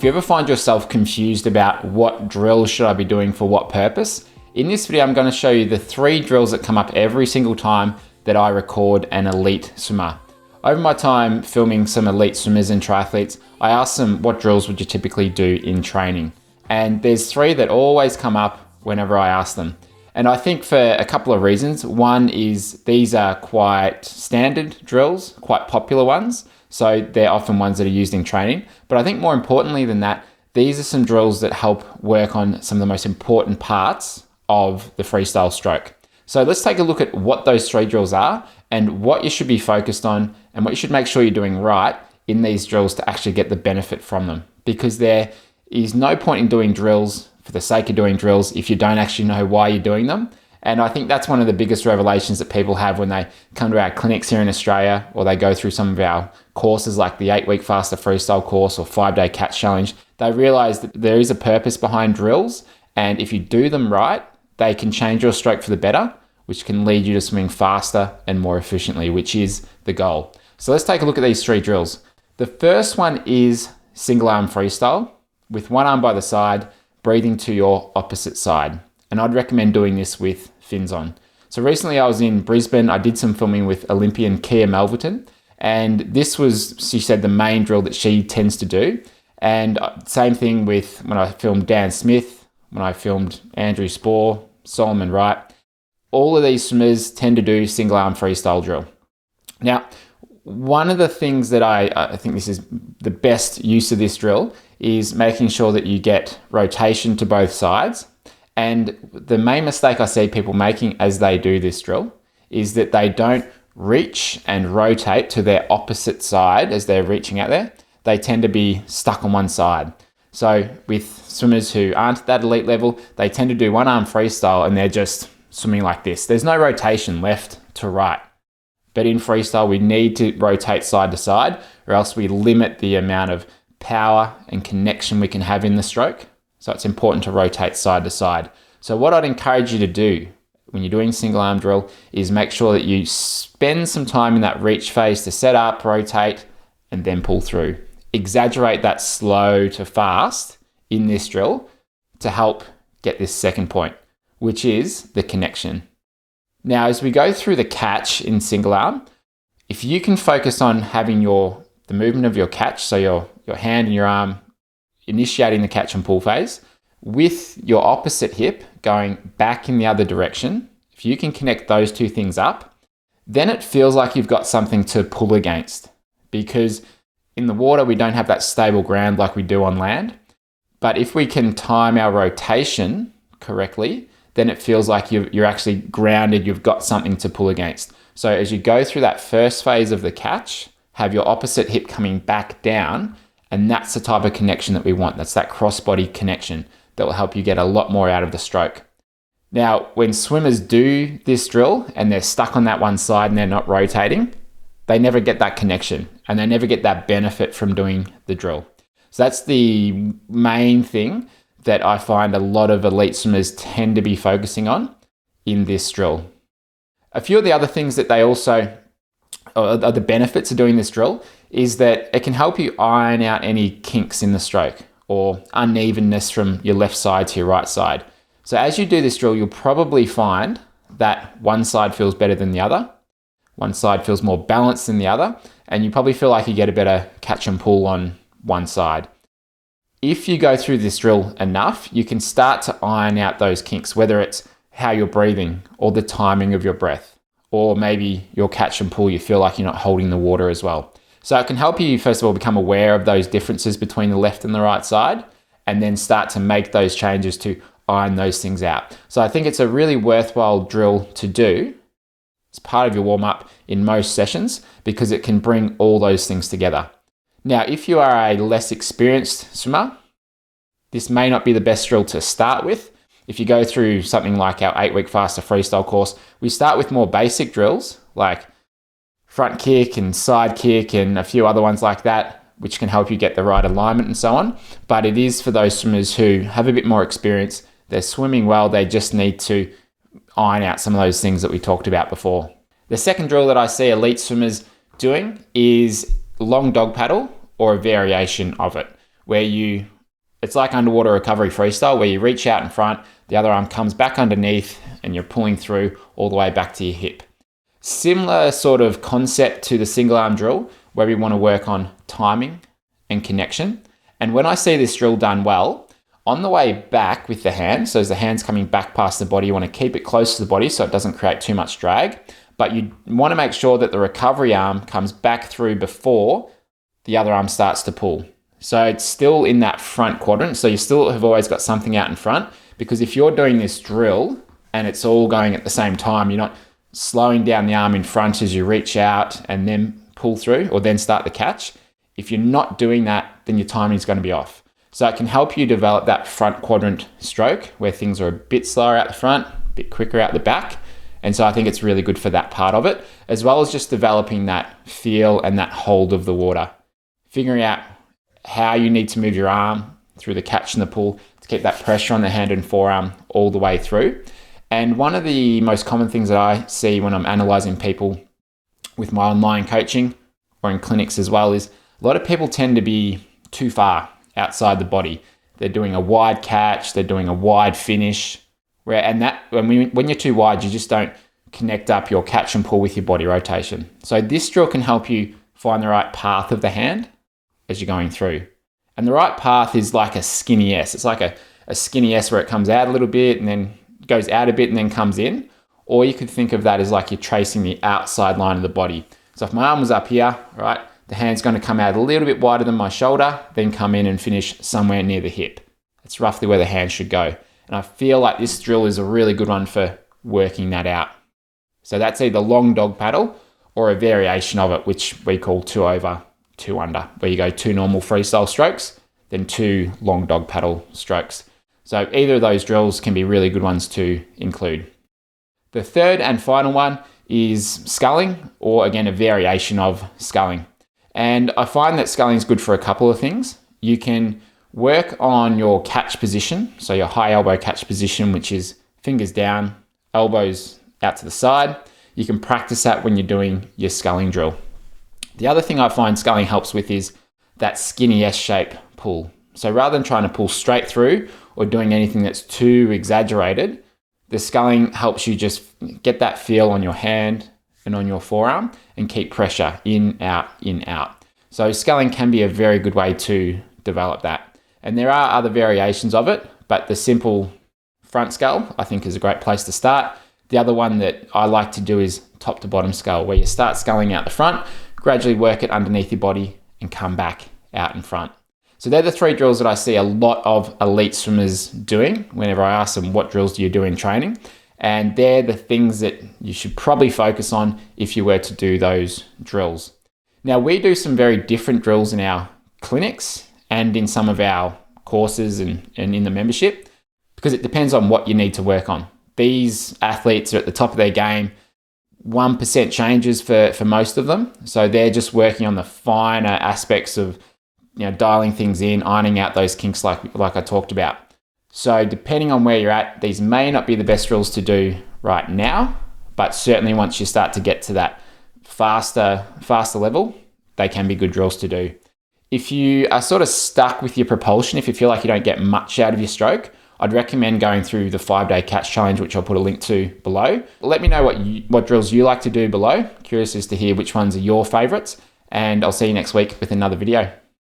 If you ever find yourself confused about what drills should I be doing for what purpose, in this video I'm going to show you the 3 drills that come up every single time that I record an elite swimmer. Over my time filming some elite swimmers and triathletes, I asked them what drills would you typically do in training. And there's 3 that always come up whenever I ask them. And I think for a couple of reasons. One is these are quite standard drills, quite popular ones. So they're often ones that are used in training. But I think more importantly than that, these are some drills that help work on some of the most important parts of the freestyle stroke. So let's take a look at what those 3 drills are and what you should be focused on and what you should make sure you're doing right in these drills to actually get the benefit from them. Because there is no point in doing drills for the sake of doing drills if you don't actually know why you're doing them. And I think that's one of the biggest revelations that people have when they come to our clinics here in Australia, or they go through some of our courses like the 8-week faster freestyle course or 5-day catch challenge. They realize that there is a purpose behind drills, and if you do them right, they can change your stroke for the better, which can lead you to swimming faster and more efficiently, which is the goal. So let's take a look at these 3 drills. The first one is single arm freestyle with one arm by the side, breathing to your opposite side. And I'd recommend doing this with fins on. So recently I was in Brisbane. I did some filming with Olympian Melverton, and this was, she said, the main drill that she tends to do. And same thing with when I filmed Dan Smith, when I filmed Andrew Spohr, Solomon Wright. All of these swimmers tend to do single arm freestyle drill. Now, one of the things that I think this is the best use of this drill is making sure that you get rotation to both sides. And the main mistake I see people making as they do this drill is that they don't reach and rotate to their opposite side as they're reaching out there. They tend to be stuck on one side. So with swimmers who aren't at that elite level, they tend to do one arm freestyle and they're just swimming like this. There's no rotation left to right. But in freestyle, we need to rotate side to side, or else we limit the amount of power and connection we can have in the stroke. So it's important to rotate side to side. So what I'd encourage you to do when you're doing single arm drill is make sure that you spend some time in that reach phase to set up, rotate, and then pull through. Exaggerate that slow to fast in this drill to help get this second point, which is the connection. Now, as we go through the catch in single arm, if you can focus on having the movement of your catch, so your hand and your arm initiating the catch and pull phase, with your opposite hip going back in the other direction, if you can connect those 2 things up, then it feels like you've got something to pull against. Because in the water, we don't have that stable ground like we do on land. But if we can time our rotation correctly, then it feels like you're actually grounded, you've got something to pull against. So as you go through that first phase of the catch, have your opposite hip coming back down, and that's the type of connection that we want. That's that cross-body connection that will help you get a lot more out of the stroke. Now, when swimmers do this drill and they're stuck on that one side and they're not rotating, they never get that connection and they never get that benefit from doing the drill. So that's the main thing that I find a lot of elite swimmers tend to be focusing on in this drill. A few of the other things that they also, or the benefits of doing this drill, is that it can help you iron out any kinks in the stroke or unevenness from your left side to your right side. So as you do this drill, you'll probably find that one side feels better than the other, one side feels more balanced than the other, and you probably feel like you get a better catch and pull on one side. If you go through this drill enough, you can start to iron out those kinks, whether it's how you're breathing or the timing of your breath, or maybe your catch and pull, you feel like you're not holding the water as well. So it can help you, first of all, become aware of those differences between the left and the right side, and then start to make those changes to iron those things out. So I think it's a really worthwhile drill to do as part of your warm-up in most sessions, because it can bring all those things together. Now, if you are a less experienced swimmer, this may not be the best drill to start with. If you go through something like our 8-week faster freestyle course, we start with more basic drills like front kick and side kick and a few other ones like that, which can help you get the right alignment and so on. But it is for those swimmers who have a bit more experience. They're swimming well, they just need to iron out some of those things that we talked about before. The second drill that I see elite swimmers doing is long dog paddle, or a variation of it, where you It's like underwater recovery freestyle where you reach out in front, the other arm comes back underneath and you're pulling through all the way back to your hip. Similar sort of concept to the single arm drill where we want to work on timing and connection. And when I see this drill done well, on the way back with the hand, so as the hand's coming back past the body, you want to keep it close to the body so it doesn't create too much drag, but you want to make sure that the recovery arm comes back through before the other arm starts to pull. So it's still in that front quadrant, so you still have always got something out in front, because if you're doing this drill and it's all going at the same time, you're not slowing down the arm in front as you reach out and then pull through or then start the catch. If you're not doing that, then your timing is going to be off. So it can help you develop that front quadrant stroke where things are a bit slower out the front, a bit quicker out the back. And so I think it's really good for that part of it, as well as just developing that feel and that hold of the water. Figuring out how you need to move your arm through the catch and the pull to keep that pressure on the hand and forearm all the way through. And one of the most common things that I see when I'm analyzing people with my online coaching or in clinics as well is a lot of people tend to be too far outside the body. They're doing a wide catch, they're doing a wide finish, when you're too wide, you just don't connect up your catch and pull with your body rotation. So this drill can help you find the right path of the hand as you're going through. And the right path is like a skinny S. It's like a skinny S where it comes out a little bit and then goes out a bit and then comes in. Or you could think of that as like you're tracing the outside line of the body. So if my arm was up here, right, the hand's going to come out a little bit wider than my shoulder, then come in and finish somewhere near the hip. That's roughly where the hand should go. And I feel like this drill is a really good one for working that out. So that's either long dog paddle or a variation of it, which we call 2 over, 2 under, where you go 2 normal freestyle strokes, then 2 long dog paddle strokes. So either of those drills can be really good ones to include. The third and final one is sculling, or again, a variation of sculling. And I find that sculling is good for a couple of things. You can work on your catch position, so your high elbow catch position, which is fingers down, elbows out to the side. You can practice that when you're doing your sculling drill. The other thing I find sculling helps with is that skinny S-shape pull. So rather than trying to pull straight through or doing anything that's too exaggerated, the sculling helps you just get that feel on your hand and on your forearm and keep pressure in, out, in, out. So sculling can be a very good way to develop that. And there are other variations of it, but the simple front scull I think is a great place to start. The other one that I like to do is top to bottom scull, where you start sculling out the front, gradually work it underneath your body and come back out in front. So they're the 3 drills that I see a lot of elite swimmers doing whenever I ask them, what drills do you do in training? And they're the things that you should probably focus on if you were to do those drills. Now, we do some very different drills in our clinics and in some of our courses and in the membership, because it depends on what you need to work on. These athletes are at the top of their game. 1% changes for most of them. So they're just working on the finer aspects of, dialing things in, ironing out those kinks like I talked about. So depending on where you're at, these may not be the best drills to do right now, but certainly once you start to get to that faster level, they can be good drills to do. If you are sort of stuck with your propulsion, if you feel like you don't get much out of your stroke, I'd recommend going through the 5-day catch challenge, which I'll put a link to below. Let me know what drills you like to do below. Curious as to hear which ones are your favorites, and I'll see you next week with another video.